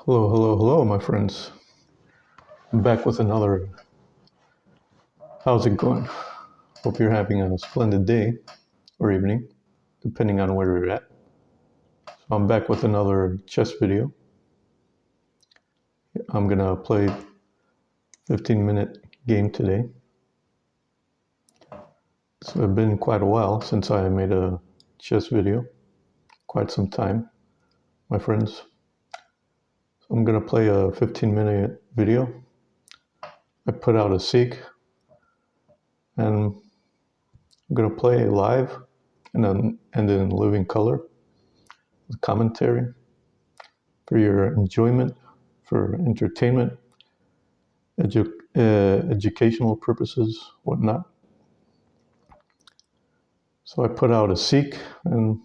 Hello, hello, hello, my friends. I'm back with another. How's it going? Hope you're having a splendid day or evening, depending on where you're at. So I'm back with another chess video. I'm gonna play 15-minute game today. So it's been quite a while since I made a chess video. Quite some time, my friends. So I'm gonna play a 15-minute video. I put out a seek, and I'm gonna play live and in living color with commentary for your enjoyment, for entertainment, educational purposes, whatnot. So I put out a seek, and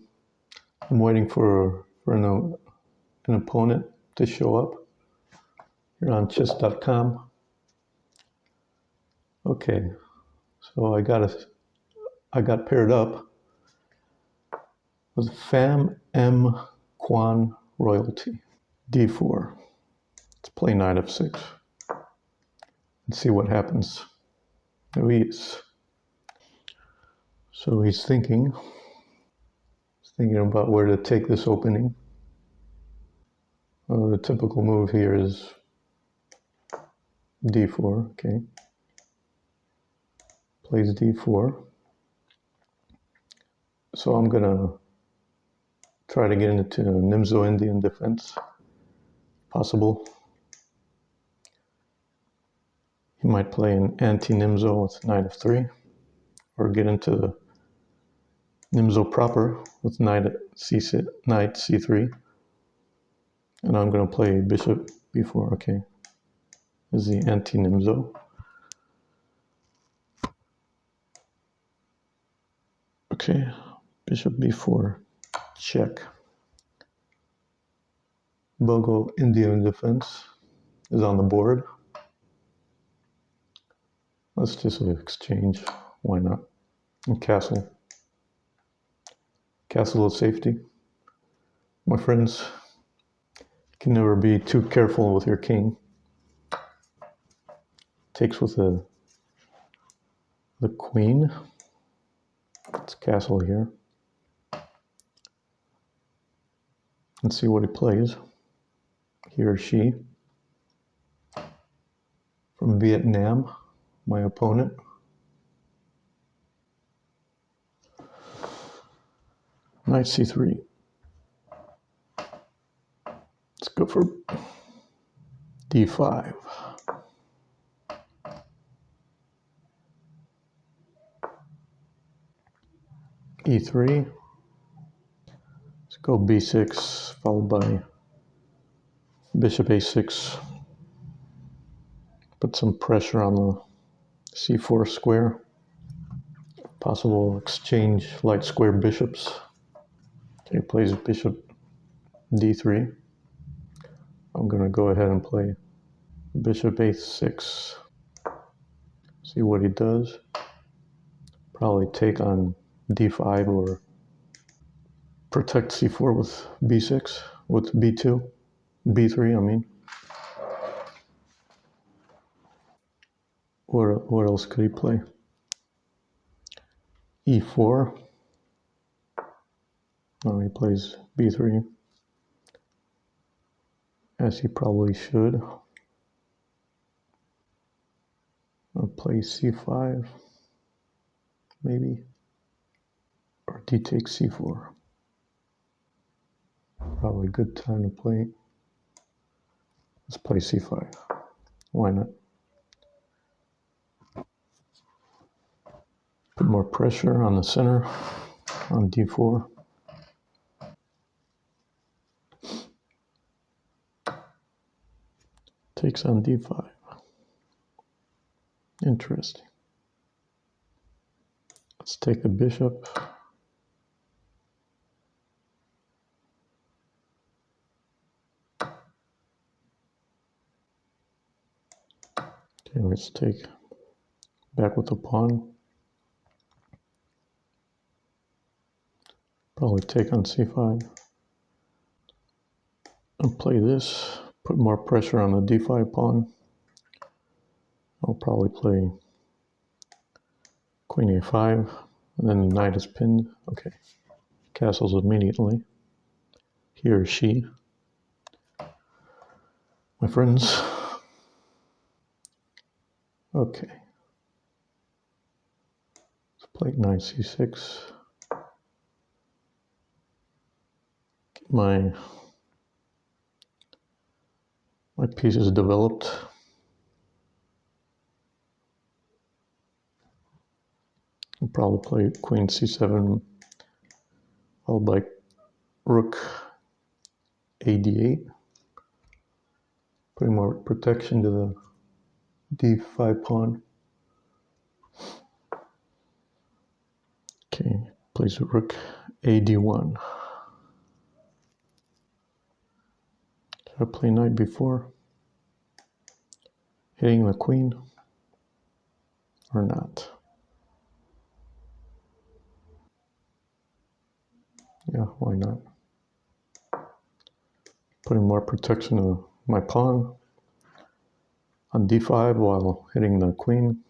I'm waiting for an opponent to show up here on chess.com. Okay, so I got paired up with Pham M. Quan Royalty. D4. Let's play knight f6 and see what happens. There he is. So he's thinking about where to take this opening. The typical move here is d4, okay. Plays d4. So I'm gonna try to get into Bogo-Indian defense, possible. He might play an anti-Nimzo with knight f3, or get into Nimzo proper with knight c3. And I'm gonna play bishop b4, okay. This is the anti-Nimzo. Okay, bishop b4, check. Bogo-Indian defense is on the board. Let's just exchange, why not? And castle. Castle of safety. My friends, you can never be too careful with your king. Takes with the queen. Let's castle here. Let's see what he plays. He or she. From Vietnam, my opponent. Knight c3. Let's go for d5. e3. Let's go b6, followed by bishop a6. Put some pressure on the c4 square. Possible exchange light square bishops. Okay, plays bishop d3. I'm gonna go ahead and play bishop a6. See what he does. Probably take on d5 or protect c4 with b6, with b2, b3, I mean. What else could he play? e4. No, he plays b3, as he probably should. I'll play c5, maybe, or d takes c4. Probably a good time to play. Let's play c5. Why not? Put more pressure on the center, on d4. Takes on d5. Interesting. Let's take the bishop. Okay, let's take back with the pawn. Probably take on c5. And play this. put more pressure on the d5 pawn. I'll probably play queen a5, and then the knight is pinned. Okay, castles immediately. He or she, my friends. Okay, let's play knight c6. Get my pieces developed. I'll probably play queen c7, followed by rook a d8, putting more protection to the d5 pawn. Okay, plays rook a d1. Should I play knight b4? Hitting the queen or not? Yeah, why not? Putting more protection to my pawn on d5 while hitting the queen.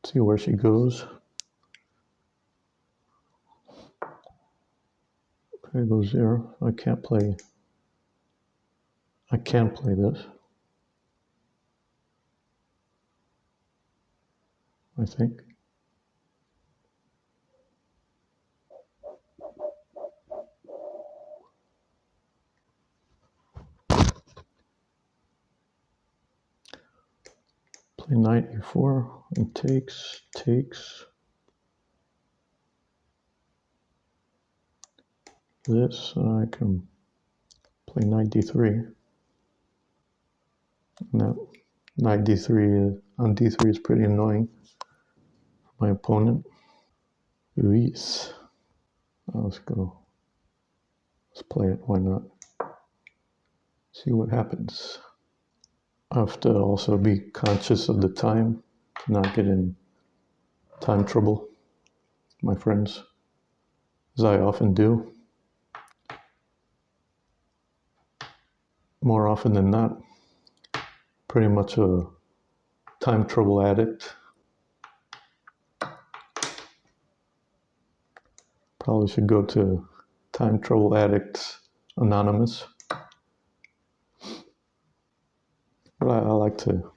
See where she goes. Okay, goes there. I can play this, I think. Play knight e4 and takes. This, and I can play knight d3. No, knight d3 on d3 is pretty annoying for my opponent. Luis. Let's go. Let's play it. Why not? See what happens. I have to also be conscious of the time, to not get in time trouble, my friends, as I often do. More often than not, pretty much a time trouble addict. Probably should go to Time Trouble Addicts Anonymous. But I like to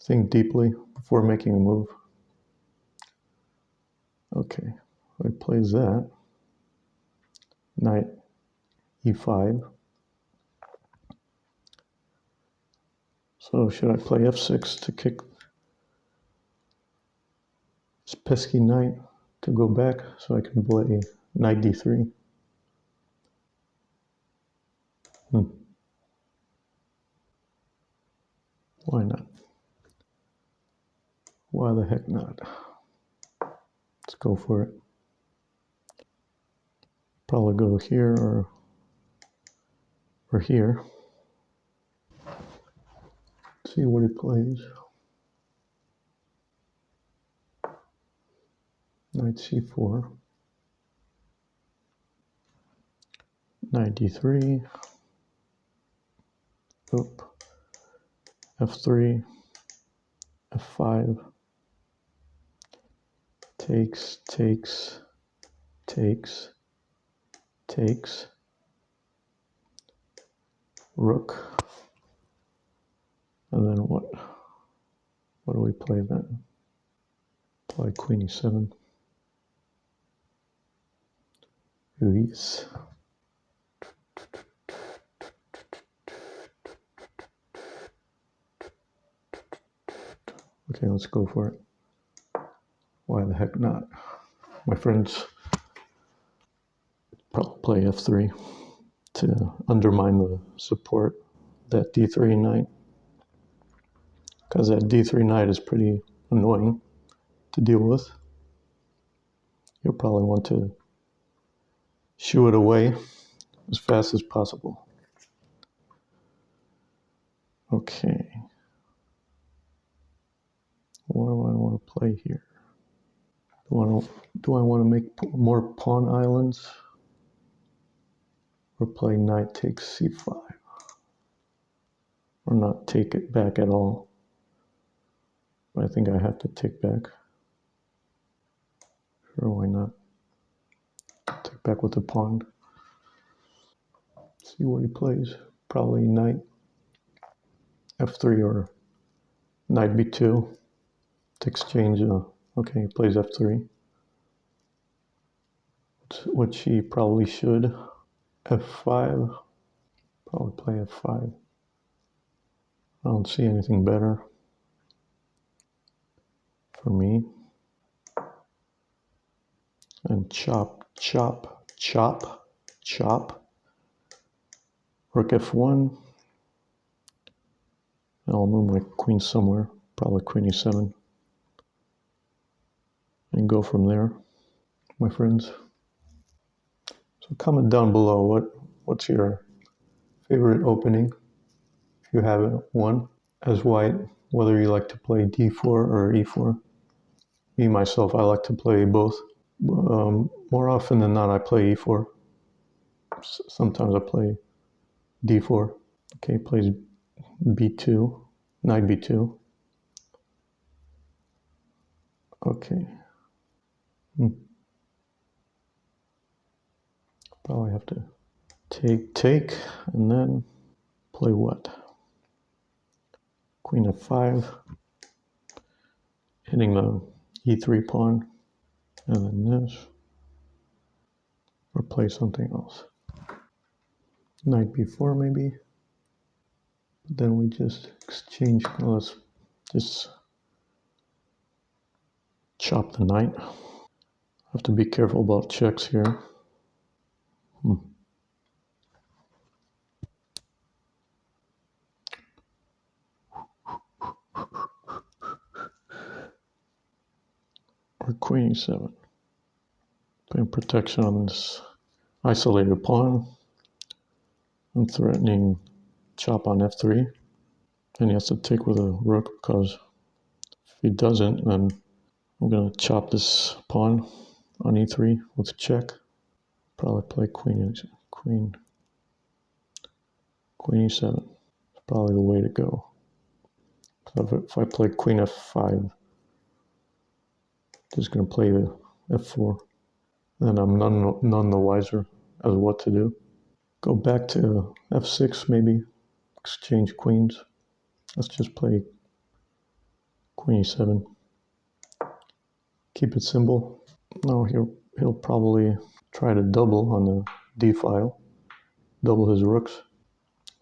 think deeply before making a move. Okay, he plays that. Knight e5. So should I play f6 to kick this pesky knight to go back so I can play knight d3? Why not? Why the heck not? Let's go for it. Probably go here or here. See what he plays. Knight c4. Knight d3. Oop. f3. f5. Takes. Rook. And then what? What do we play then? Play queen e7. Luis. Okay, let's go for it. Why the heck not? My friends probably play f3 to undermine the support that d3 knight, because that d3 knight is pretty annoying to deal with. You'll probably want to shoo it away as fast as possible. Okay. What do I want to play here? Do I want to make more pawn islands? or play knight takes c5, or not take it back at all. But I think I have to take back. Sure, why not? Take back with the pawn. See what he plays. Probably knight f3 or knight b2 to exchange. Okay, he plays f3, which he probably should. f5, probably play f5. I don't see anything better for me. And chop, chop, chop, chop. Rook f1. I'll move my queen somewhere, probably queen e7, and go from there, my friends. So comment down below what's your favorite opening, if you have one, as white, whether you like to play d4 or e4. Me, myself, I like to play both. More often than not, I play e4. Sometimes I play d4. Okay, plays b2, knight b2. Okay. Probably have to take, and then play what? Queen f5, hitting the e3 pawn, and then this, or play something else. Knight b4 maybe. Then we just exchange, let's just chop the knight. Have to be careful about checks here. Or queen e7. Putting protection on this isolated pawn. I'm threatening chop on f3. And he has to take with a rook, because if he doesn't, then I'm going to chop this pawn on e3 with check. Probably play queen e7. It's probably the way to go. So if I play queen f5, just going to play the f4. Then I'm none the wiser as what to do. Go back to f6 maybe, exchange queens. Let's just play queen e7. Keep it simple. No, he'll probably try to double on the d file, double his rooks.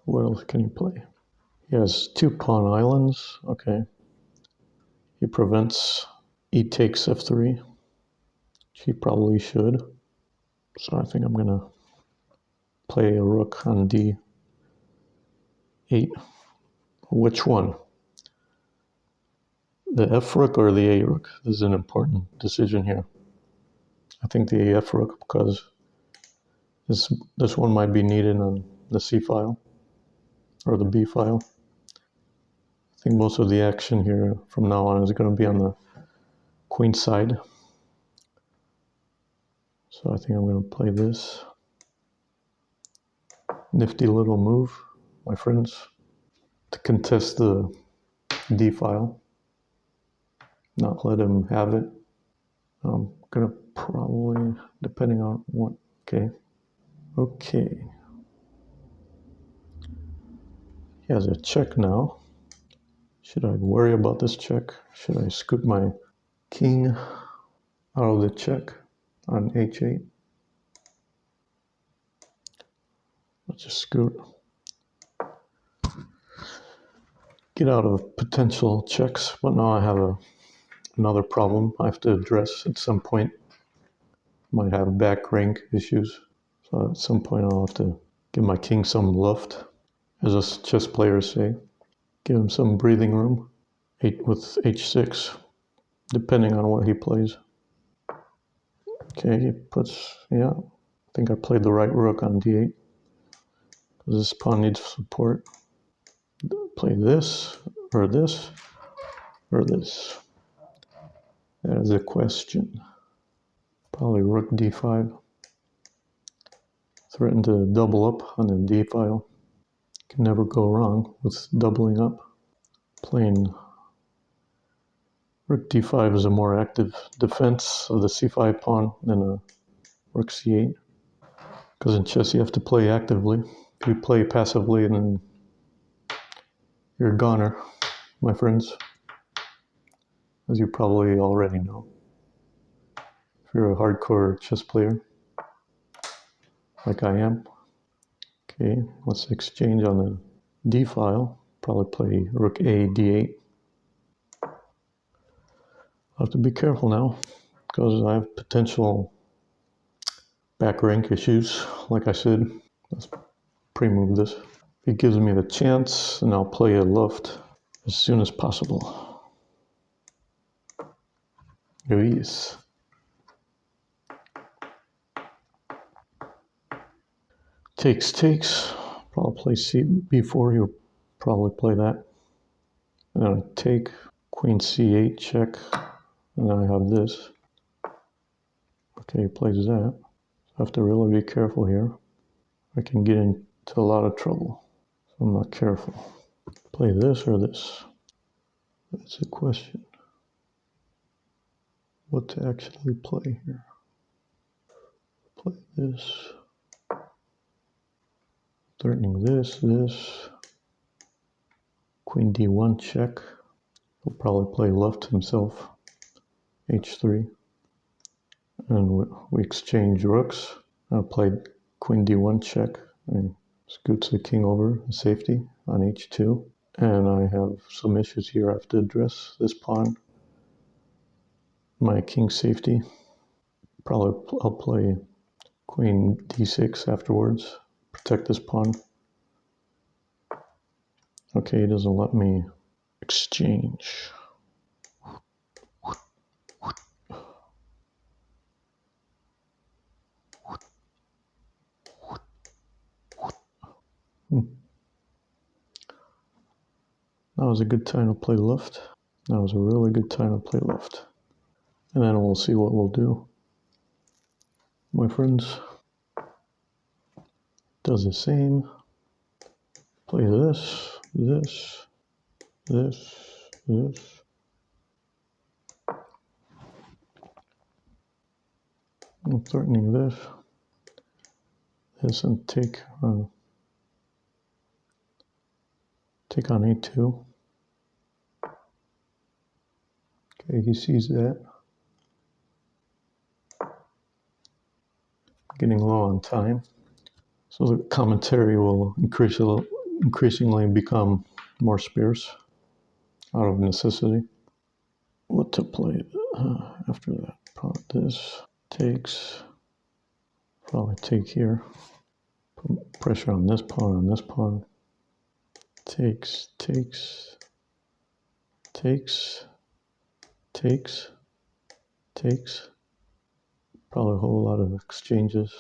What else can he play? He has two pawn islands. Okay. He prevents e takes f3. He probably should. So I think I'm gonna play a rook on d8. Which one? The f rook or the a rook? This is an important decision here. I think the f rook, because this one might be needed on the c file or the b file. I think most of the action here from now on is going to be on the queen side. So I think I'm going to play this. Nifty little move, my friends, to contest the d file. Not let him have it. I'm going to probably, depending on what, okay. He has a check now. Should I worry about this check? Should I scoot my king out of the check on h8? Let's just scoot. Get out of potential checks, but now I have another problem I have to address at some point. Might have back rank issues, so at some point I'll have to give my king some luft, as us chess players say. Give him some breathing room. With h6, depending on what he plays. Okay, he puts, yeah, I think I played the right rook on d8, because this pawn needs support. Play this, or this, or this. That is a question. Probably rook d5. threaten to double up on the D file. Can never go wrong with doubling up. Playing rook d5 is a more active defense of the c5 pawn than a rook c8. Because in chess you have to play actively. If you play passively, then you're a goner, my friends, as you probably already know. If you're a hardcore chess player, like I am. Okay, let's exchange on the D file. Probably play rook A, D8. I have to be careful now, because I have potential back rank issues, like I said. Let's pre-move this. If it gives me the chance, and I'll play a left as soon as possible. Yes. Takes. Probably play B4. He'll probably play that. And then I take queen C8 check. And then I have this. Okay, he plays that. I have to really be careful here. I can get into a lot of trouble. So I'm not careful. Play this or this? That's a question. What to actually play here? Play this. Threatening this. Queen D1 check. He'll probably play left himself. H3. And we exchange rooks. I played queen D1 check and scoots the king over safety on H2. And I have some issues here I have to address. This pawn, my king safety. Probably I'll play queen D6 afterwards, protect this pawn. Okay, he doesn't let me exchange. That was a good time to play left. That was a really good time to play left. And then we'll see what we'll do. My friends, does the same. Play this. I'm threatening this, and take on A2. Okay, he sees that. Getting low on time, so the commentary will increasingly become more sparse out of necessity. What to play after that? Probably this. Takes. Probably take here. Put pressure on this pawn. Takes. Probably a whole lot of exchanges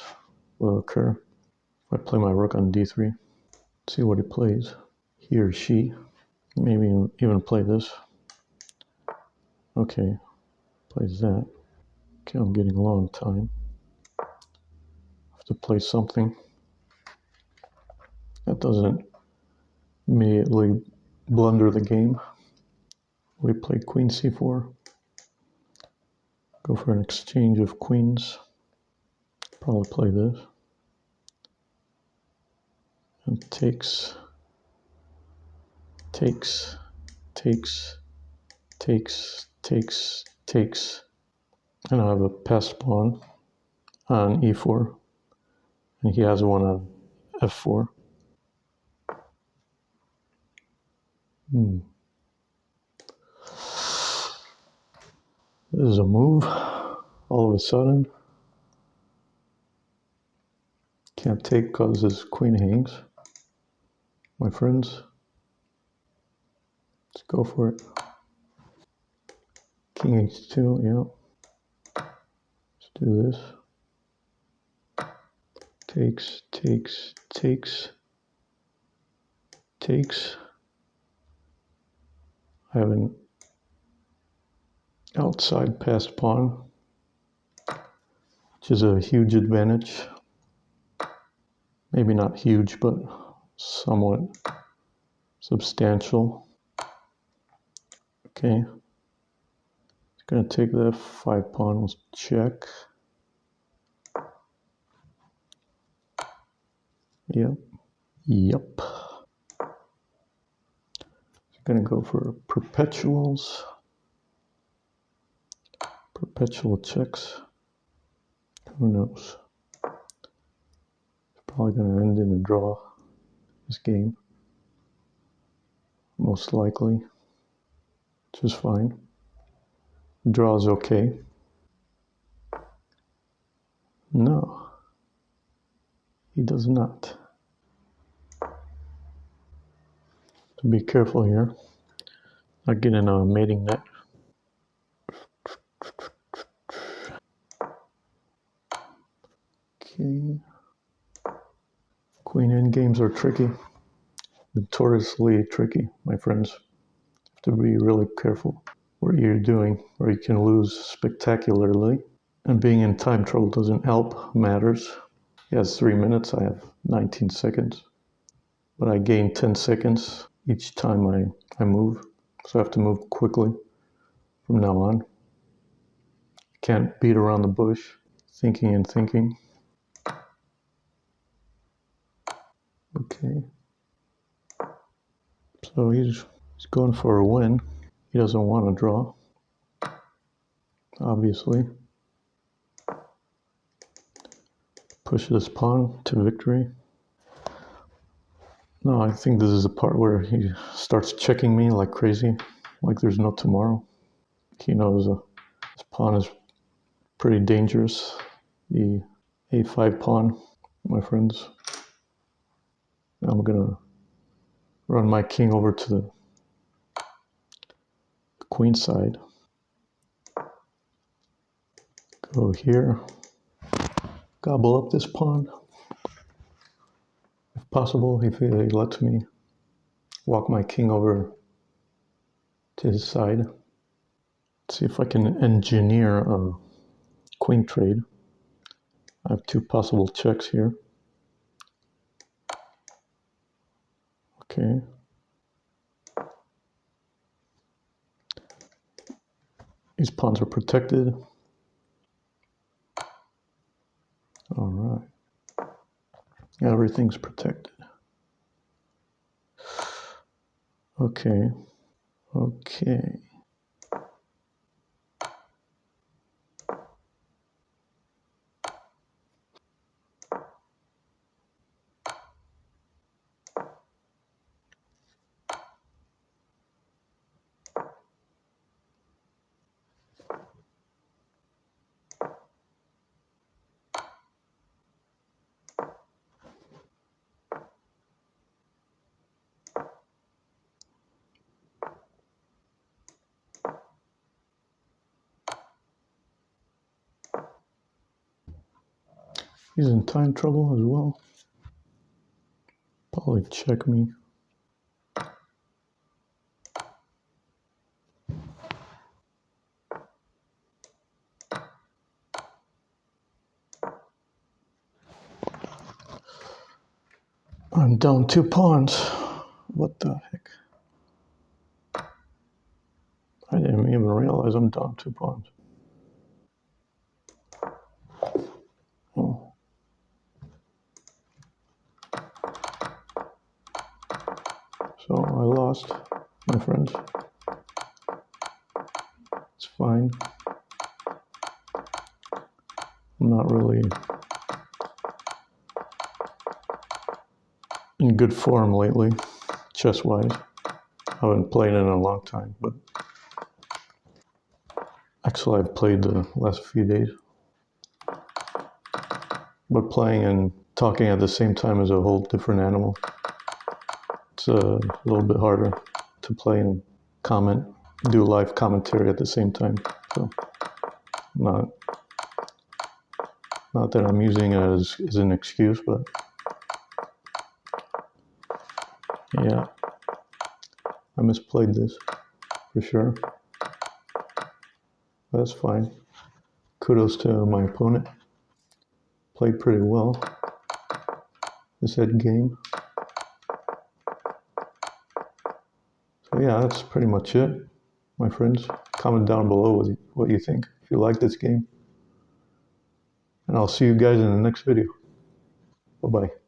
will occur. If I play my rook on D3, see what he plays. He or she. Maybe even play this. Okay, plays that. Okay, I'm getting low on time. Have to play something. That doesn't immediately blunder the game. We play queen C4. Go for an exchange of queens. Probably play this. And takes. And I have a passed pawn on E4. And he has one on F4. This is a move. All of a sudden. Can't take because his queen hangs. My friends. Let's go for it. King H2, yeah. Let's do this. Takes. I have an outside passed pawn, which is a huge advantage. Maybe not huge, but somewhat substantial. Okay. Gonna take the 5 pawn, let's check. Yep. Gonna go for perpetuals. Perpetual checks. Who knows? It's probably gonna end in a draw, this game. Most likely. Which is fine. Draw is okay. No. He does not. So be careful here. Not get in a mating net. Okay. Queen endgames are tricky. Notoriously tricky, my friends. Have to be really careful what you're doing, or you can lose spectacularly. And being in time trouble doesn't help matters. He has 3 minutes, I have 19 seconds. But I gain 10 seconds each time I move. So I have to move quickly from now on. Can't beat around the bush, thinking and thinking. Okay. So he's going for a win. He doesn't want to draw, obviously. Push this pawn to victory. No, I think this is the part where he starts checking me like crazy, like there's no tomorrow. He knows this pawn is pretty dangerous. The a5 pawn, my friends. I'm gonna run my king over to the queen side. Go here. Gobble up this pawn. If possible, if he lets me walk my king over to his side. See if I can engineer a queen trade. I have 2 possible checks here. Okay. These pawns are protected. All right. Everything's protected. Okay. Okay. He's in time trouble as well. Probably check me. I'm down 2 pawns. What the heck? I didn't even realize I'm down 2 pawns. Oh. So I lost, my friends. It's fine. I'm not really in good form lately, chess-wise. I haven't played in a long time, but actually I've played the last few days. But playing and talking at the same time is a whole different animal. It's a little bit harder to play and comment, do live commentary at the same time. So not that I'm using it as an excuse, but yeah, I misplayed this for sure. That's fine. Kudos to my opponent. Played pretty well. this head game. So yeah, that's pretty much it, my friends. Comment down below what you think, if you like this game. And I'll see you guys in the next video. Bye-bye.